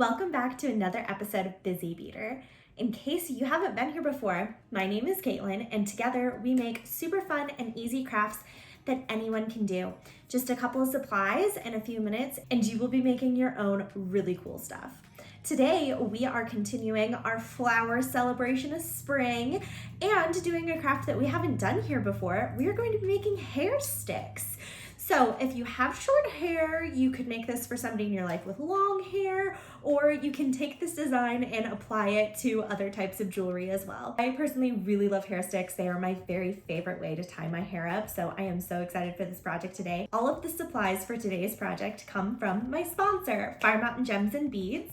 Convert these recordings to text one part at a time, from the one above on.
Welcome back to another episode of Busy Beader. In case you haven't been here before, my name is Caitlin, and together we make super fun and easy crafts that anyone can do. Just a couple of supplies and a few minutes, and you will be making your own really cool stuff. Today, we are continuing our flower celebration of spring and doing a craft that we haven't done here before. We are going to be making hair sticks. So if you have short hair, you could make this for somebody in your life with long hair, or you can take this design and apply it to other types of jewelry as well. I personally really love hair sticks. They are my very favorite way to tie my hair up, so I am so excited for this project today. All of the supplies for today's project come from my sponsor, Fire Mountain Gems and Beads.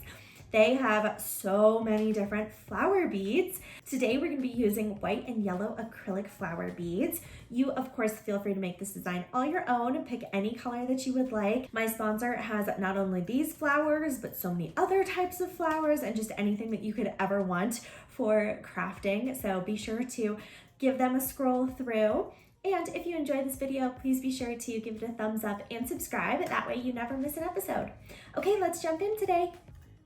They have so many different flower beads. Today we're going to be using white and yellow acrylic flower beads. You, of course, feel free to make this design all your own. Pick any color that you would like. My sponsor has not only these flowers, but so many other types of flowers and just anything that you could ever want for crafting. So be sure to give them a scroll through. And if you enjoyed this video, please be sure to give it a thumbs up and subscribe. That way you never miss an episode. Okay, let's jump in today.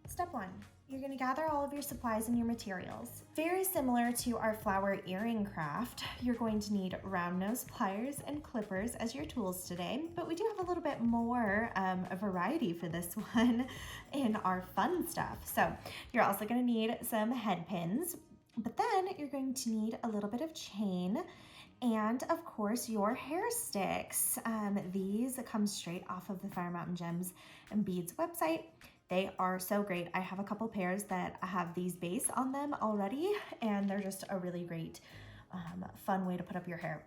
Step 1, you're going to gather all of your supplies and your materials. Very similar to our flower earring craft, you're going to need round nose pliers and clippers as your tools today, but we do have a little bit more a variety for this one in our fun stuff. So you're also going to need some head pins, but then you're going to need a little bit of chain and of course your hair sticks. These come straight off of the Fire Mountain Gems and Beads website. They are so great. I have a couple pairs that have these base on them already, and they're just a really great, fun way to put up your hair.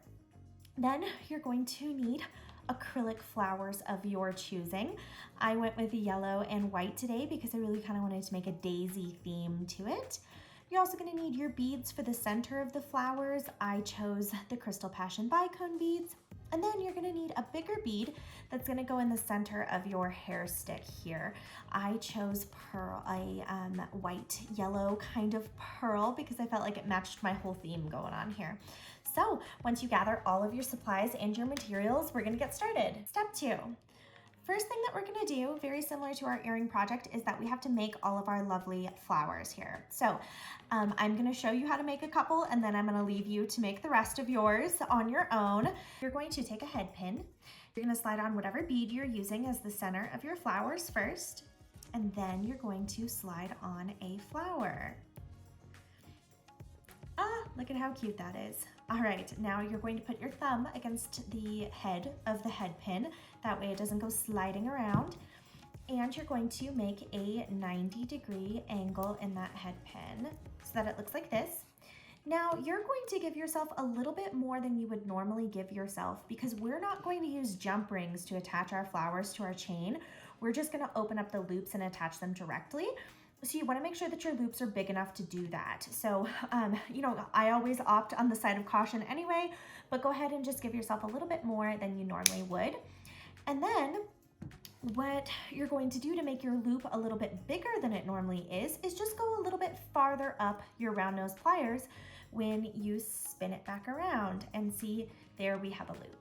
Then you're going to need acrylic flowers of your choosing. I went with yellow and white today because I really kind of wanted to make a daisy theme to it. You're also going to need your beads for the center of the flowers. I chose the Crystal Passion Bicone beads. And then you're going to need a bigger bead that's going to go in the center of your hair stick here. I chose pearl, a white yellow kind of pearl because I felt like it matched my whole theme going on here. So once you gather all of your supplies and your materials, we're going to get started. Step 2. First thing that we're going to do, very similar to our earring project, is that we have to make all of our lovely flowers here. So I'm going to show you how to make a couple, and then I'm going to leave you to make the rest of yours on your own. You're going to take a head pin. You're going to slide on whatever bead you're using as the center of your flowers first, and then you're going to slide on a flower. Look at how cute that is. All right, now you're going to put your thumb against the head of the head pin. That way it doesn't go sliding around. And you're going to make a 90-degree angle in that head pin so that it looks like this. Now you're going to give yourself a little bit more than you would normally give yourself because we're not going to use jump rings to attach our flowers to our chain. We're just gonna open up the loops and attach them directly. So you want to make sure that your loops are big enough to do that. So, I always opt on the side of caution anyway, but go ahead and just give yourself a little bit more than you normally would. And then what you're going to do to make your loop a little bit bigger than it normally is just go a little bit farther up your round nose pliers when you spin it back around, and see, there we have a loop.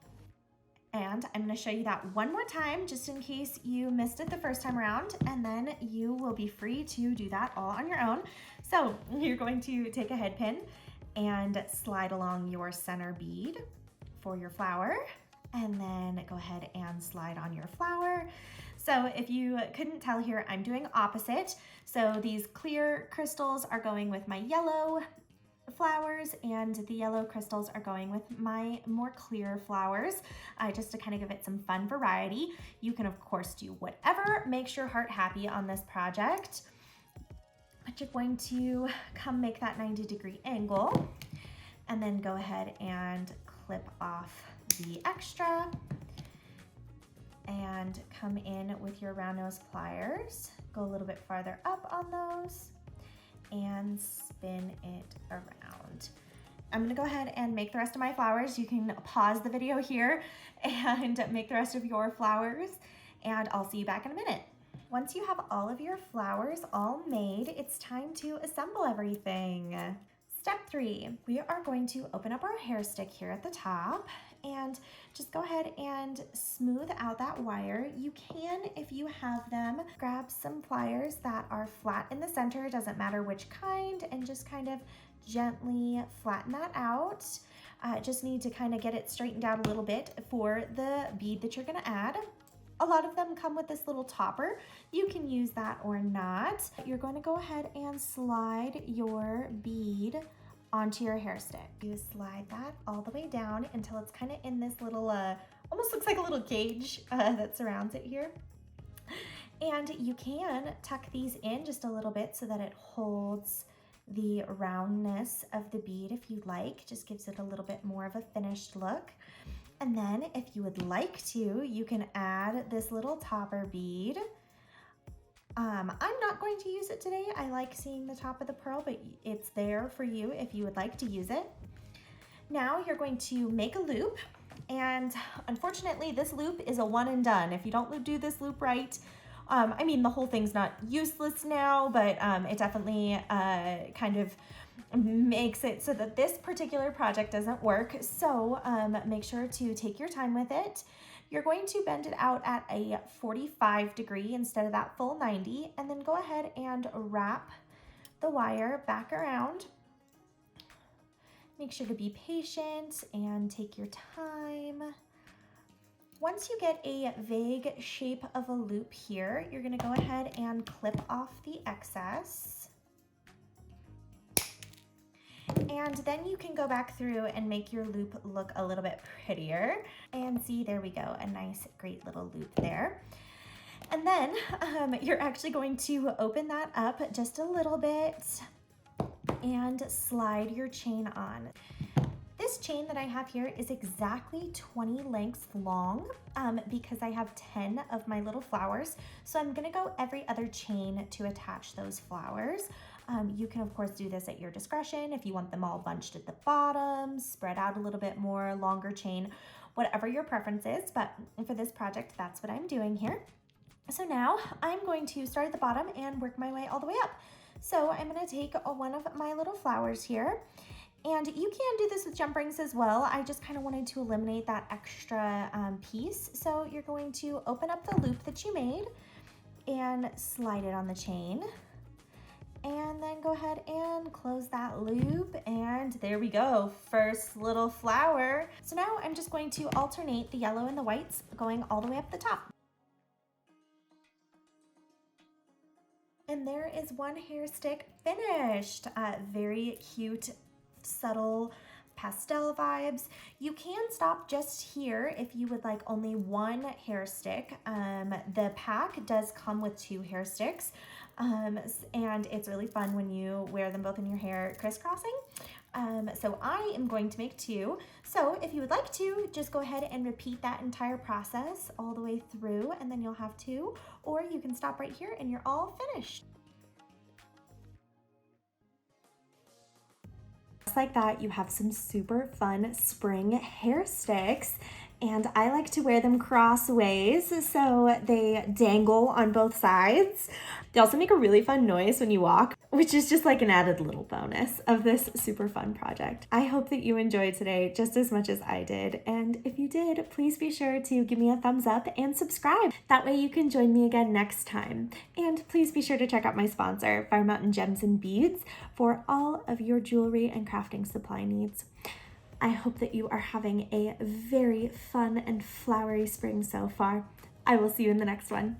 And I'm going to show you that one more time just in case you missed it the first time around, and then you will be free to do that all on your own. So you're going to take a head pin and slide along your center bead for your flower, and then go ahead and slide on your flower. So if you couldn't tell here, I'm doing opposite. So these clear crystals are going with my yellow flowers, and the yellow crystals are going with my more clear flowers, just to kind of give it some fun variety. You can of course do whatever makes your heart happy on this project, but you're going to come make that 90-degree angle and then go ahead and clip off the extra and come in with your round nose pliers, go a little bit farther up on those and spin it around. I'm gonna go ahead and make the rest of my flowers. You can pause the video here and make the rest of your flowers, and I'll see you back in a minute. Once you have all of your flowers all made, it's time to assemble everything. Step 3, we are going to open up our hair stick here at the top, and just go ahead and smooth out that wire. You can, if you have them, grab some pliers that are flat in the center, doesn't matter which kind, and just kind of gently flatten that out. Just need to kind of get it straightened out a little bit for the bead that you're gonna add. A lot of them come with this little topper. You can use that or not. You're going to go ahead and slide your bead onto your hair stick. You slide that all the way down until it's kind of in this little, almost looks like a little cage that surrounds it here. And you can tuck these in just a little bit so that it holds the roundness of the bead if you'd like. Just gives it a little bit more of a finished look. And then if you would like to, you can add this little topper bead. I'm not going to use it today. I like seeing the top of the pearl, but it's there for you if you would like to use it. Now you're going to make a loop, and unfortunately this loop is a one and done. If you don't do this loop right, I mean, the whole thing's not useless now, but it definitely kind of makes it so that this particular project doesn't work. So make sure to take your time with it. You're going to bend it out at a 45-degree instead of that full 90, and then go ahead and wrap the wire back around. Make sure to be patient and take your time. Once you get a vague shape of a loop here, you're gonna go ahead and clip off the excess. And then you can go back through and make your loop look a little bit prettier. And see, there we go, a nice, great little loop there. And then you're actually going to open that up just a little bit and slide your chain on. This chain that I have here is exactly 20 lengths long because I have 10 of my little flowers. So I'm gonna go every other chain to attach those flowers. You can of course do this at your discretion if you want them all bunched at the bottom, spread out a little bit more, longer chain, whatever your preference is. But for this project, that's what I'm doing here. So now I'm going to start at the bottom and work my way all the way up. So I'm gonna take one of my little flowers here, and you can do this with jump rings as well. I just kind of wanted to eliminate that extra piece. So you're going to open up the loop that you made and slide it on the chain. And then go ahead and close that loop, and there we go, first little flower. So now I'm just going to alternate the yellow and the whites going all the way up the top. And there is one hair stick finished. Very cute, subtle pastel vibes. You can stop just here if you would like only one hair stick. The pack does come with 2 hair sticks, and it's really fun when you wear them both in your hair crisscrossing. So I am going to make 2. So if you would like to, just go ahead and repeat that entire process all the way through, and then you'll have 2, or you can stop right here and you're all finished. Just like that, you have some super fun spring hair sticks. And I like to wear them crossways so they dangle on both sides. They also make a really fun noise when you walk, which is just like an added little bonus of this super fun project. I hope that you enjoyed today just as much as I did. And if you did, please be sure to give me a thumbs up and subscribe. That way you can join me again next time. And please be sure to check out my sponsor, Fire Mountain Gems and Beads, for all of your jewelry and crafting supply needs. I hope that you are having a very fun and flowery spring so far. I will see you in the next one.